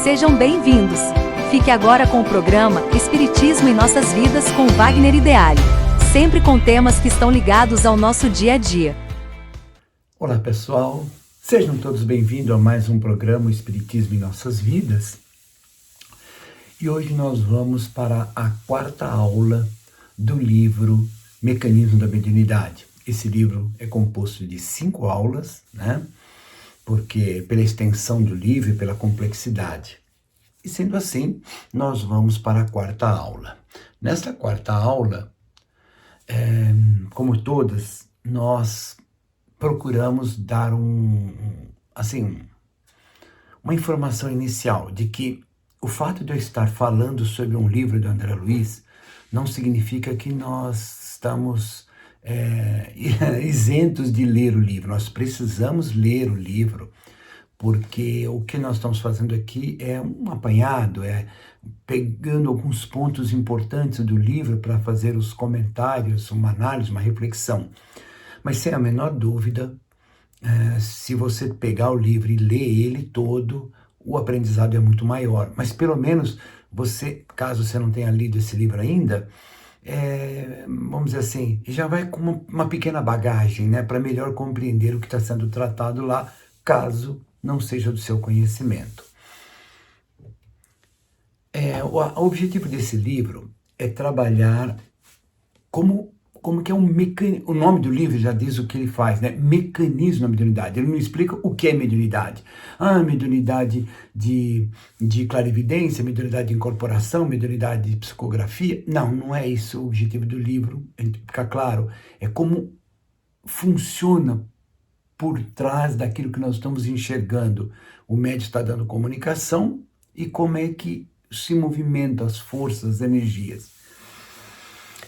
Sejam bem-vindos! Fique agora com o programa Espiritismo em Nossas Vidas com Wagner Ideale, sempre com temas que estão ligados ao nosso dia a dia. Olá pessoal, sejam todos bem-vindos a mais um programa Espiritismo em Nossas Vidas. E hoje nós vamos para a quarta aula do livro Mecanismo da Mediunidade. Esse livro é composto de 5 aulas, né? Porque pela extensão do livro e pela complexidade. E sendo assim, nós vamos para a quarta aula. Nesta quarta aula, como todas, nós procuramos dar uma informação inicial de que o fato de eu estar falando sobre um livro do André Luiz não significa que nós estamos isentos de ler o livro. Nós precisamos ler o livro, porque o que nós estamos fazendo aqui é um apanhado, pegando alguns pontos importantes do livro para fazer os comentários, uma análise, uma reflexão. Mas sem a menor dúvida, se você pegar o livro e ler ele todo, o aprendizado é muito maior. Mas pelo menos você, caso você não tenha lido esse livro ainda, vamos dizer assim, já vai com uma pequena bagagem, né, para melhor compreender o que está sendo tratado lá, caso não seja do seu conhecimento. O objetivo desse livro é trabalhar como que é um mecanismo. O nome do livro já diz o que ele faz, né? Mecanismo da mediunidade. Ele não explica o que é mediunidade. Mediunidade de clarividência, mediunidade de incorporação, mediunidade de psicografia. Não é isso o objetivo do livro. Fica claro. É como funciona por trás daquilo que nós estamos enxergando. O médium está dando comunicação e como é que se movimentam as forças, as energias.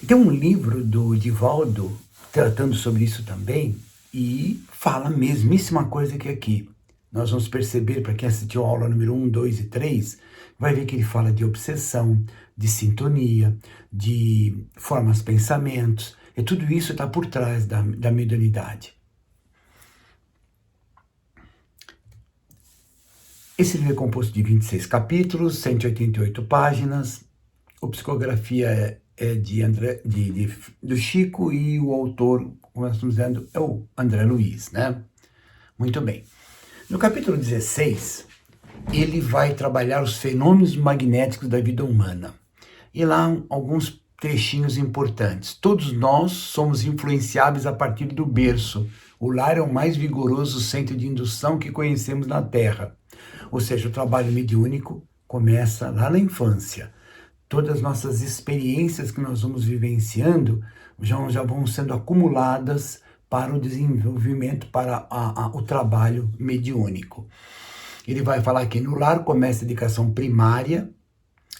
Tem um livro do Divaldo tratando sobre isso também e fala a mesmíssima coisa que aqui. Nós vamos perceber, para quem assistiu a aula número 1, 2 e 3, vai ver que ele fala de obsessão, de sintonia, de formas, pensamentos, e tudo isso está por trás da mediunidade. Esse livro é composto de 26 capítulos, 188 páginas, a psicografia é do Chico e o autor, como nós estamos dizendo, é o André Luiz, né? Muito bem. No capítulo 16, ele vai trabalhar os fenômenos magnéticos da vida humana. E lá alguns trechinhos importantes. Todos nós somos influenciáveis a partir do berço. O lar é o mais vigoroso centro de indução que conhecemos na Terra. Ou seja, o trabalho mediúnico começa lá na infância. Todas as nossas experiências que nós vamos vivenciando já vão sendo acumuladas para o desenvolvimento, para o trabalho mediúnico. Ele vai falar que no lar começa a educação primária,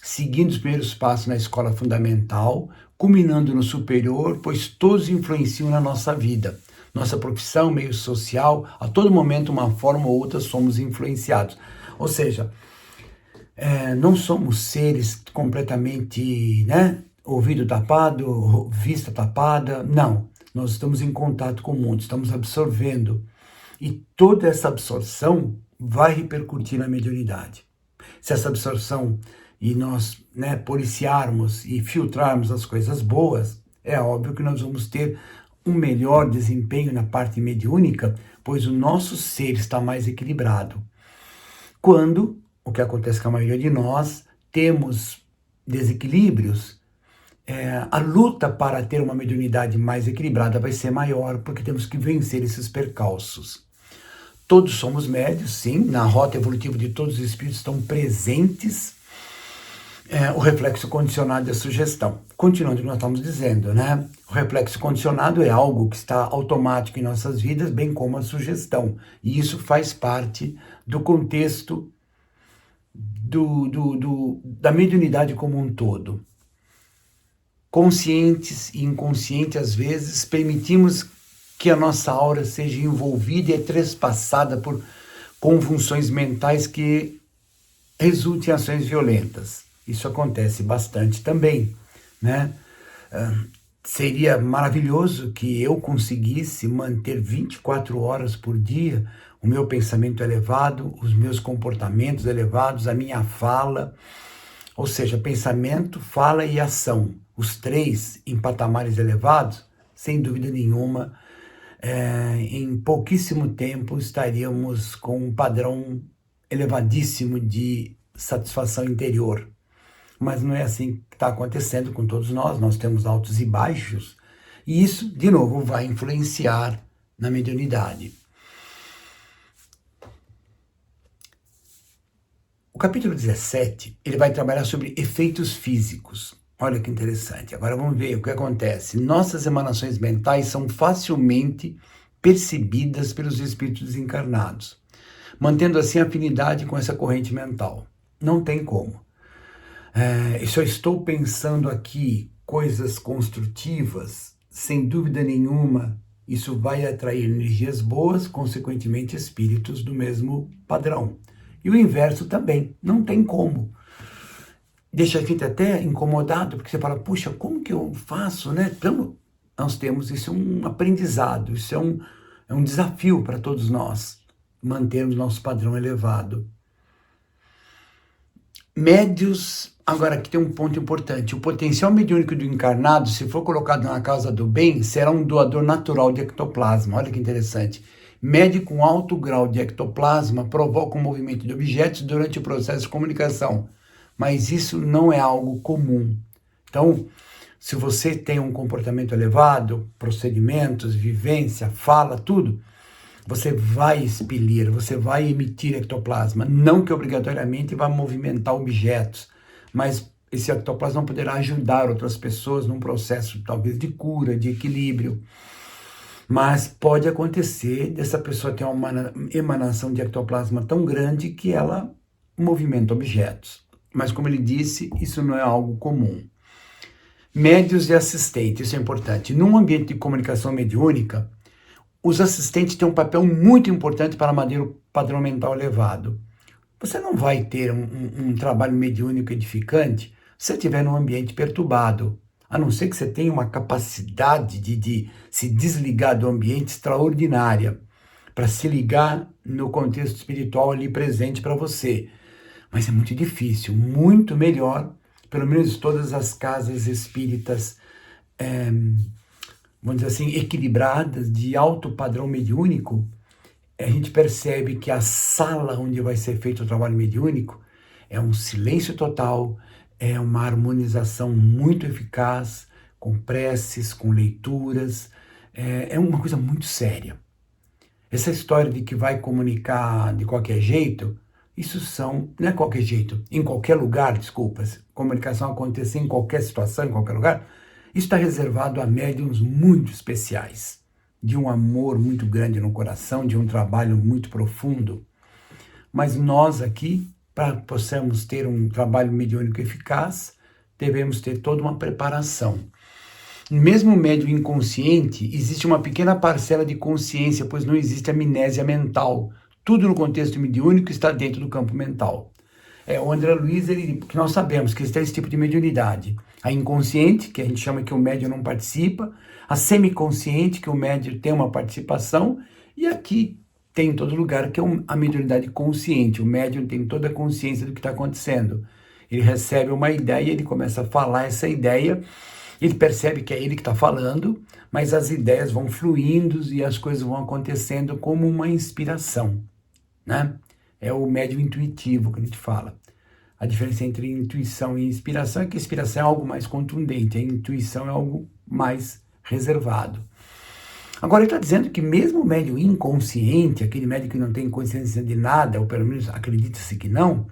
seguindo os primeiros passos na escola fundamental, culminando no superior, pois todos influenciam na nossa vida. Nossa profissão, meio social, a todo momento, uma forma ou outra, somos influenciados. Ou seja, não somos seres completamente, ouvido tapado, vista tapada, não. Nós estamos em contato com o mundo, estamos absorvendo. E toda essa absorção vai repercutir na mediunidade. Se essa absorção e nós policiarmos e filtrarmos as coisas boas, é óbvio que nós vamos ter um melhor desempenho na parte mediúnica, pois o nosso ser está mais equilibrado. Quando o que acontece com a maioria de nós, temos desequilíbrios, a luta para ter uma mediunidade mais equilibrada vai ser maior, porque temos que vencer esses percalços. Todos somos médios, sim, na rota evolutiva de todos os espíritos estão presentes o reflexo condicionado e a sugestão. Continuando o que nós estamos dizendo, né? O reflexo condicionado é algo que está automático em nossas vidas, bem como a sugestão. E isso faz parte do contexto da mediunidade como um todo. Conscientes e inconscientes, às vezes, permitimos que a nossa aura seja envolvida e trespassada por convulsões mentais que resultem em ações violentas. Isso acontece bastante também, né? Seria maravilhoso que eu conseguisse manter 24 horas por dia o meu pensamento elevado, os meus comportamentos elevados, a minha fala, ou seja, pensamento, fala e ação, os três em patamares elevados, sem dúvida nenhuma, em pouquíssimo tempo estaríamos com um padrão elevadíssimo de satisfação interior. Mas não é assim que está acontecendo com todos nós temos altos e baixos, e isso, de novo, vai influenciar na mediunidade. O capítulo 17, ele vai trabalhar sobre efeitos físicos. Olha que interessante. Agora vamos ver o que acontece. Nossas emanações mentais são facilmente percebidas pelos espíritos desencarnados, mantendo assim afinidade com essa corrente mental. Não tem como. Se eu estou pensando aqui coisas construtivas, sem dúvida nenhuma, isso vai atrair energias boas, consequentemente espíritos do mesmo padrão. E o inverso também, não tem como. Deixa a gente até incomodado, porque você fala, puxa, como que eu faço, né? Então, nós temos, isso é um aprendizado, isso é um desafio para todos nós, mantermos nosso padrão elevado. Médios, agora aqui tem um ponto importante, o potencial mediúnico do encarnado, se for colocado na causa do bem, será um doador natural de ectoplasma, olha que interessante. Médio com alto grau de ectoplasma provoca o movimento de objetos durante o processo de comunicação, mas isso não é algo comum. Então, se você tem um comportamento elevado, procedimentos, vivência, fala, tudo, você vai expelir, você vai emitir ectoplasma. Não que obrigatoriamente vá movimentar objetos, mas esse ectoplasma poderá ajudar outras pessoas num processo talvez de cura, de equilíbrio. Mas pode acontecer dessa pessoa ter uma emanação de ectoplasma tão grande que ela movimenta objetos. Mas como ele disse, isso não é algo comum. Médios e assistentes, isso é importante. Num ambiente de comunicação mediúnica, os assistentes têm um papel muito importante para manter o padrão mental elevado. Você não vai ter um trabalho mediúnico edificante se estiver num ambiente perturbado, a não ser que você tenha uma capacidade de se desligar do ambiente extraordinária, para se ligar no contexto espiritual ali presente para você. Mas é muito difícil, muito melhor, pelo menos todas as casas espíritas, vamos dizer assim, equilibradas, de alto padrão mediúnico, a gente percebe que a sala onde vai ser feito o trabalho mediúnico é um silêncio total, é uma harmonização muito eficaz, com preces, com leituras, é uma coisa muito séria. Essa história de que vai comunicar de qualquer jeito, não é qualquer jeito, em qualquer lugar, desculpas, comunicação acontecer em qualquer situação, em qualquer lugar, isso está reservado a médiuns muito especiais, de um amor muito grande no coração, de um trabalho muito profundo. Mas nós aqui, para possamos ter um trabalho mediúnico eficaz, devemos ter toda uma preparação. Mesmo o médium inconsciente, existe uma pequena parcela de consciência, pois não existe amnésia mental. Tudo no contexto mediúnico está dentro do campo mental. O André Luiz, que nós sabemos que existe esse tipo de mediunidade. A inconsciente, que a gente chama que o médium não participa, a semiconsciente, que o médium tem uma participação, e aqui tem em todo lugar, que é a mediunidade consciente. O médium tem toda a consciência do que está acontecendo. Ele recebe uma ideia, ele começa a falar essa ideia, ele percebe que é ele que está falando, mas as ideias vão fluindo e as coisas vão acontecendo como uma inspiração, né? É o médium intuitivo que a gente fala. A diferença entre intuição e inspiração é que a inspiração é algo mais contundente, a intuição é algo mais reservado. Agora, ele está dizendo que mesmo o médium inconsciente, aquele médium que não tem consciência de nada, ou pelo menos acredita-se que não,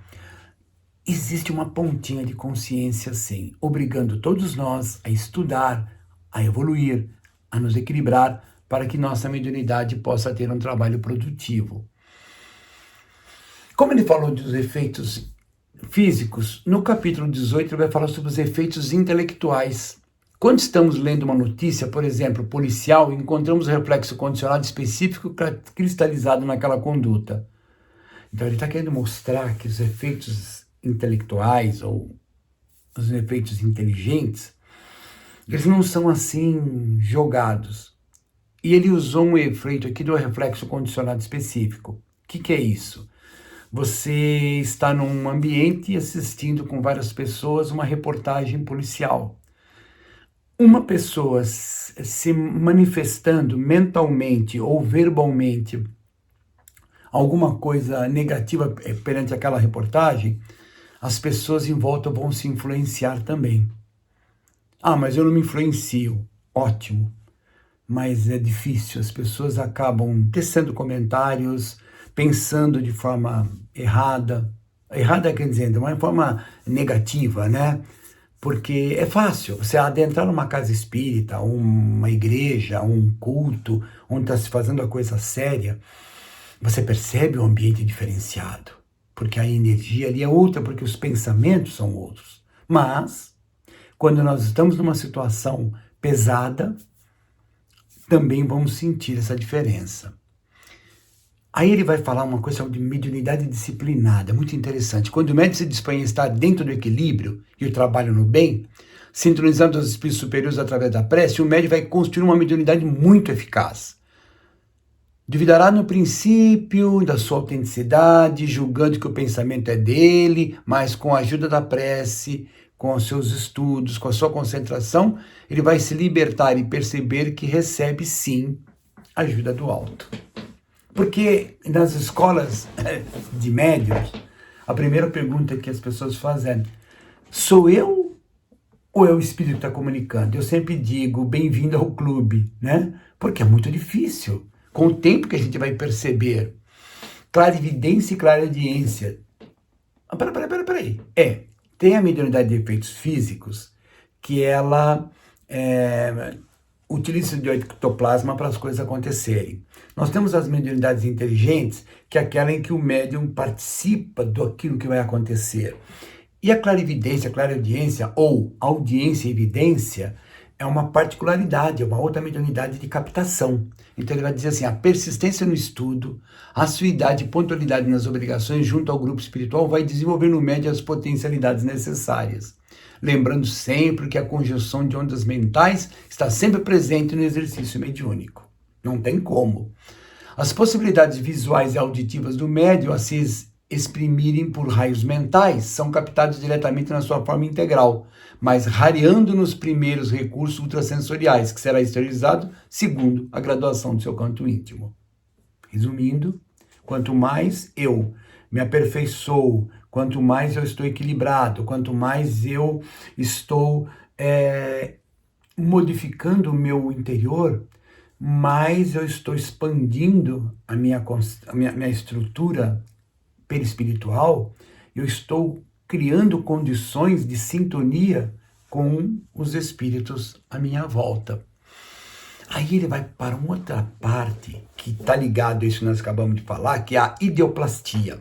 existe uma pontinha de consciência, sim, obrigando todos nós a estudar, a evoluir, a nos equilibrar, para que nossa mediunidade possa ter um trabalho produtivo. Como ele falou dos efeitos físicos, no capítulo 18 ele vai falar sobre os efeitos intelectuais. Quando estamos lendo uma notícia, por exemplo, policial, encontramos o reflexo condicionado específico cristalizado naquela conduta. Então ele está querendo mostrar que os efeitos intelectuais ou os efeitos inteligentes, eles não são assim jogados. E ele usou um efeito aqui do reflexo condicionado específico. O que é isso? Você está num ambiente assistindo com várias pessoas uma reportagem policial. Uma pessoa se manifestando mentalmente ou verbalmente alguma coisa negativa perante aquela reportagem, as pessoas em volta vão se influenciar também. Ah, mas eu não me influencio. Ótimo. Mas é difícil, as pessoas acabam tecendo comentários, pensando de forma errada. Errada quer dizer, de uma forma negativa, né? Porque é fácil você adentrar numa casa espírita, uma igreja, um culto, onde está se fazendo a coisa séria, você percebe um ambiente diferenciado, porque a energia ali é outra, porque os pensamentos são outros. Mas, quando nós estamos numa situação pesada, também vamos sentir essa diferença. Aí ele vai falar uma coisa de mediunidade disciplinada, muito interessante. Quando o médium se dispõe a estar dentro do equilíbrio e o trabalho no bem, sintonizando os espíritos superiores através da prece, o médium vai construir uma mediunidade muito eficaz. Duvidará no princípio da sua autenticidade, julgando que o pensamento é dele, mas com a ajuda da prece, com os seus estudos, com a sua concentração, ele vai se libertar e perceber que recebe sim ajuda do alto. Porque nas escolas de médiuns, a primeira pergunta que as pessoas fazem é: sou eu ou é o espírito que está comunicando? Eu sempre digo, bem-vindo ao clube, né? Porque é muito difícil. Com o tempo que a gente vai perceber clarividência e clareaudiência. Peraí. Tem a mediunidade de efeitos físicos, que ela utiliza o ectoplasma para as coisas acontecerem. Nós temos as mediunidades inteligentes, que é aquela em que o médium participa daquilo que vai acontecer. E a clarividência, a clareaudiência, ou audiência e evidência, é uma particularidade, é uma outra mediunidade de captação. Então ele vai dizer assim, a persistência no estudo, assiduidade e pontualidade nas obrigações junto ao grupo espiritual vai desenvolver no médium as potencialidades necessárias. Lembrando sempre que a conjunção de ondas mentais está sempre presente no exercício mediúnico. Não tem como. As possibilidades visuais e auditivas do médium a se exprimirem por raios mentais são captados diretamente na sua forma integral, mas rareando nos primeiros recursos ultrassensoriais, que será exteriorizado segundo a graduação do seu canto íntimo. Resumindo, quanto mais eu me aperfeiçoo, quanto mais eu estou equilibrado, quanto mais eu estou modificando o meu interior, mais eu estou expandindo a minha estrutura perispiritual, eu estou criando condições de sintonia com os espíritos à minha volta. Aí ele vai para uma outra parte que está ligado a isso que nós acabamos de falar, que é a ideoplastia.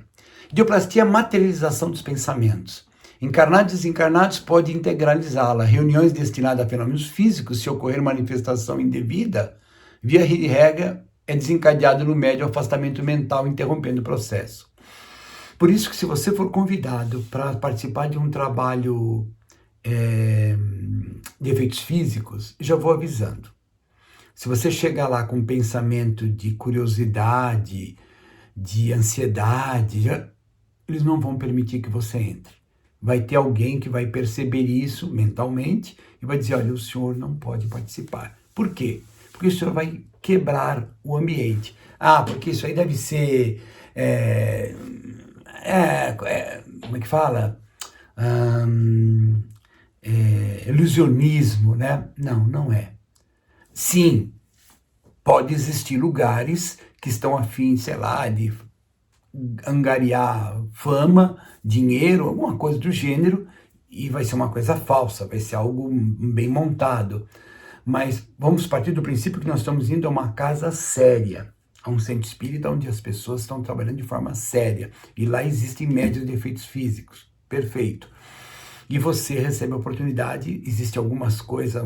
Ideoplastia é a materialização dos pensamentos. Encarnados e desencarnados podem integralizá-la. Reuniões destinadas a fenômenos físicos, se ocorrer manifestação indevida, via regra, é desencadeado no médium afastamento mental, interrompendo o processo. Por isso que se você for convidado para participar de um trabalho de efeitos físicos, já vou avisando. Se você chegar lá com um pensamento de curiosidade, de ansiedade, eles não vão permitir que você entre. Vai ter alguém que vai perceber isso mentalmente e vai dizer, olha, o senhor não pode participar. Por quê? Porque o senhor vai quebrar o ambiente. Ah, porque isso aí deve ser... como é que fala? Ilusionismo, né? Não, não é. Sim, pode existir lugares que estão afim, sei lá, de angariar fama, dinheiro, alguma coisa do gênero, e vai ser uma coisa falsa, vai ser algo bem montado. Mas vamos partir do princípio que nós estamos indo a uma casa séria, a um centro espírita onde as pessoas estão trabalhando de forma séria, e lá existem médios de efeitos físicos. Perfeito. E você recebe a oportunidade, existem algumas coisas,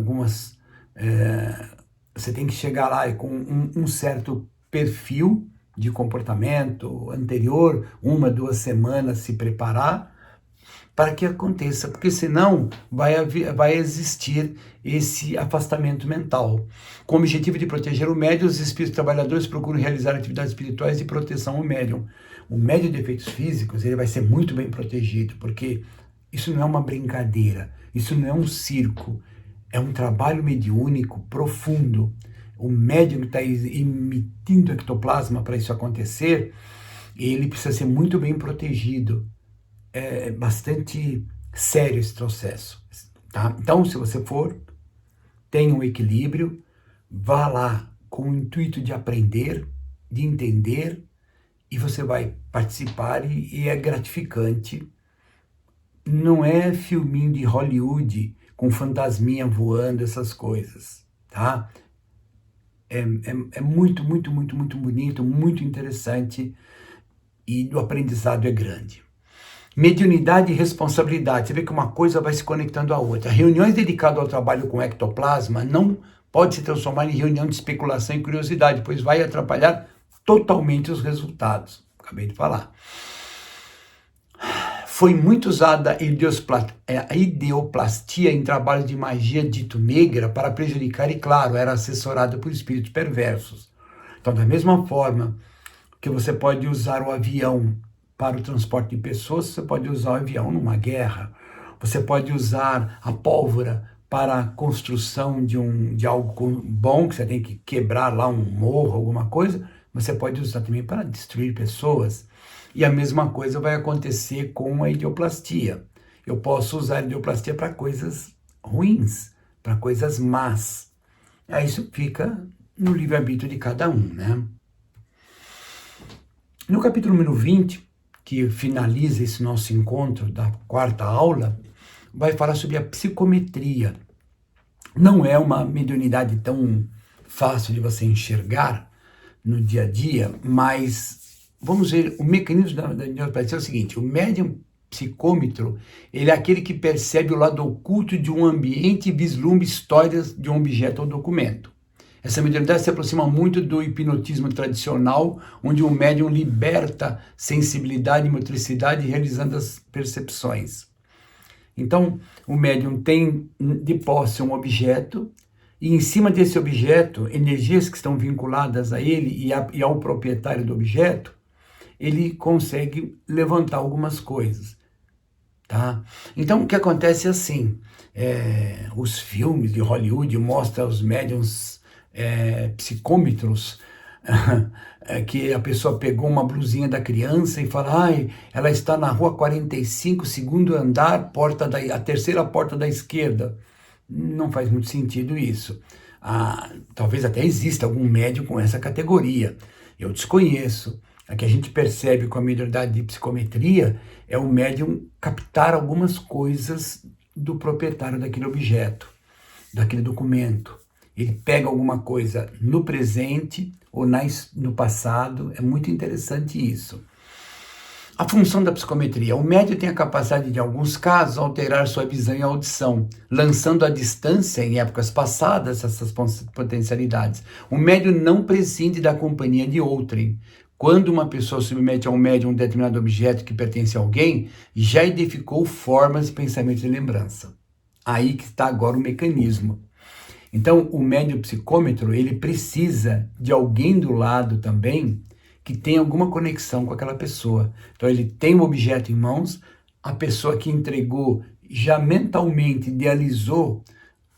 você tem que chegar lá com um certo perfil de comportamento anterior, 1, 2 semanas se preparar, para que aconteça, porque senão vai existir esse afastamento mental. Com o objetivo de proteger o médium, os espíritos trabalhadores procuram realizar atividades espirituais de proteção ao médium. O médium de efeitos físicos, ele vai ser muito bem protegido, porque isso não é uma brincadeira, isso não é um circo, é um trabalho mediúnico profundo. O médium que está emitindo ectoplasma para isso acontecer, ele precisa ser muito bem protegido. É bastante sério esse processo, tá? Então, se você for, tenha um equilíbrio, vá lá com o intuito de aprender, de entender, e você vai participar e é gratificante. Não é filminho de Hollywood com fantasminha voando, essas coisas, tá? É muito, muito, muito, muito bonito, muito interessante, e o aprendizado é grande. Mediunidade e responsabilidade. Você vê que uma coisa vai se conectando à outra. Reuniões dedicadas ao trabalho com ectoplasma não pode se transformar em reunião de especulação e curiosidade, pois vai atrapalhar totalmente os resultados. Acabei de falar. Foi muito usada a ideoplastia em trabalhos de magia dito negra para prejudicar e, claro, era assessorada por espíritos perversos. Então, da mesma forma que você pode usar o avião para o transporte de pessoas, você pode usar o avião numa guerra. Você pode usar a pólvora para a construção de algo bom, que você tem que quebrar lá um morro, alguma coisa. Você pode usar também para destruir pessoas. E a mesma coisa vai acontecer com a ideoplastia. Eu posso usar a ideoplastia para coisas ruins, para coisas más. Aí isso fica no livre-arbítrio de cada um, né? No capítulo número 20, que finaliza esse nosso encontro da quarta aula, vai falar sobre a psicometria. Não é uma mediunidade tão fácil de você enxergar no dia a dia, mas vamos ver, o mecanismo da ideoplastia é o seguinte: o médium psicômetro, ele é aquele que percebe o lado oculto de um ambiente e vislumbra histórias de um objeto ou documento. Essa mediunidade se aproxima muito do hipnotismo tradicional, onde o médium liberta sensibilidade e motricidade realizando as percepções. Então, o médium tem de posse um objeto, e em cima desse objeto, energias que estão vinculadas a ele e ao proprietário do objeto, ele consegue levantar algumas coisas, tá? Então, o que acontece é assim, os filmes de Hollywood mostram os médiums psicômetros, que a pessoa pegou uma blusinha da criança e fala, ela está na rua 45, segundo andar, a terceira porta da esquerda. Não faz muito sentido isso. Talvez até exista algum médium com essa categoria. Eu desconheço. A que a gente percebe com a mediunidade de psicometria é o médium captar algumas coisas do proprietário daquele objeto, daquele documento. Ele pega alguma coisa no presente ou no passado. É muito interessante isso. A função da psicometria. O médium tem a capacidade de, em alguns casos, alterar sua visão e audição, lançando à distância, em épocas passadas, essas potencialidades. O médium não prescinde da companhia de outrem. Quando uma pessoa submete a um médium um determinado objeto que pertence a alguém, já identificou formas, pensamentos e lembrança. Aí que está agora o mecanismo. Então, o médium psicômetro, ele precisa de alguém do lado também que tem alguma conexão com aquela pessoa. Então, ele tem um objeto em mãos, a pessoa que entregou já mentalmente idealizou,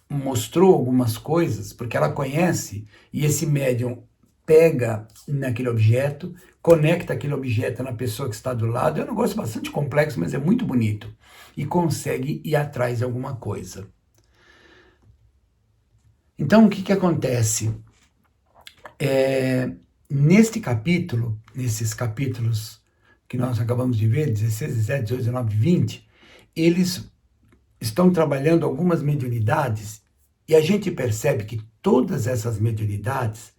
mostrou algumas coisas, porque ela conhece, e esse médium pega naquele objeto, conecta aquele objeto na pessoa que está do lado. É um negócio bastante complexo, mas é muito bonito. E consegue ir atrás de alguma coisa. Então, o que acontece? Neste capítulo, nesses capítulos que nós acabamos de ver, 16, 17, 18, 19, 20, eles estão trabalhando algumas mediunidades, e a gente percebe que todas essas mediunidades,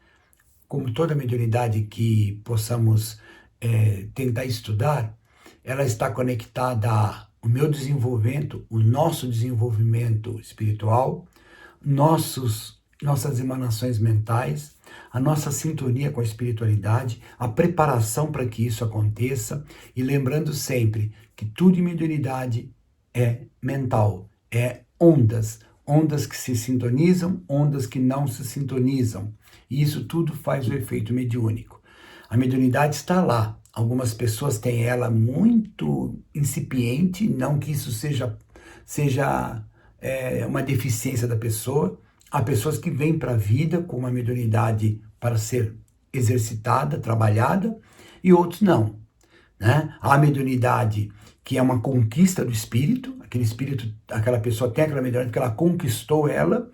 como toda mediunidade que possamos tentar estudar, ela está conectada ao meu desenvolvimento, o nosso desenvolvimento espiritual, nossas emanações mentais, a nossa sintonia com a espiritualidade, a preparação para que isso aconteça, e lembrando sempre que tudo em mediunidade é mental, é ondas, ondas que se sintonizam, ondas que não se sintonizam. E isso tudo faz o efeito mediúnico. A mediunidade está lá. Algumas pessoas têm ela muito incipiente, não que isso seja uma deficiência da pessoa. Há pessoas que vêm para a vida com uma mediunidade para ser exercitada, trabalhada, e outros não, né? Há a mediunidade que é uma conquista do espírito, aquele espírito, aquela pessoa tem aquela mediunidade que ela conquistou ela,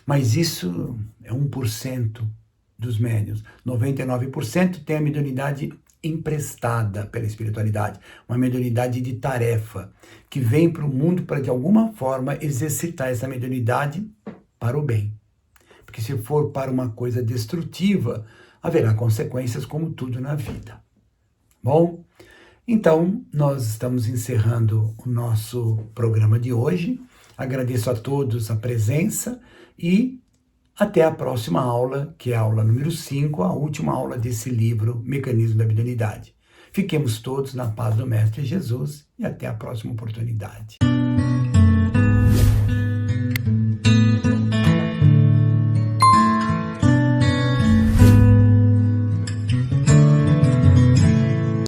mas isso é 1% dos médiuns. 99% tem a mediunidade emprestada pela espiritualidade, uma mediunidade de tarefa, que vem para o mundo para, de alguma forma, exercitar essa mediunidade para o bem. Porque se for para uma coisa destrutiva, haverá consequências como tudo na vida. Bom, então nós estamos encerrando o nosso programa de hoje. Agradeço a todos a presença e até a próxima aula, que é a aula número 5, a última aula desse livro, Mecanismo da Mediunidade. Fiquemos todos na paz do Mestre Jesus e até a próxima oportunidade.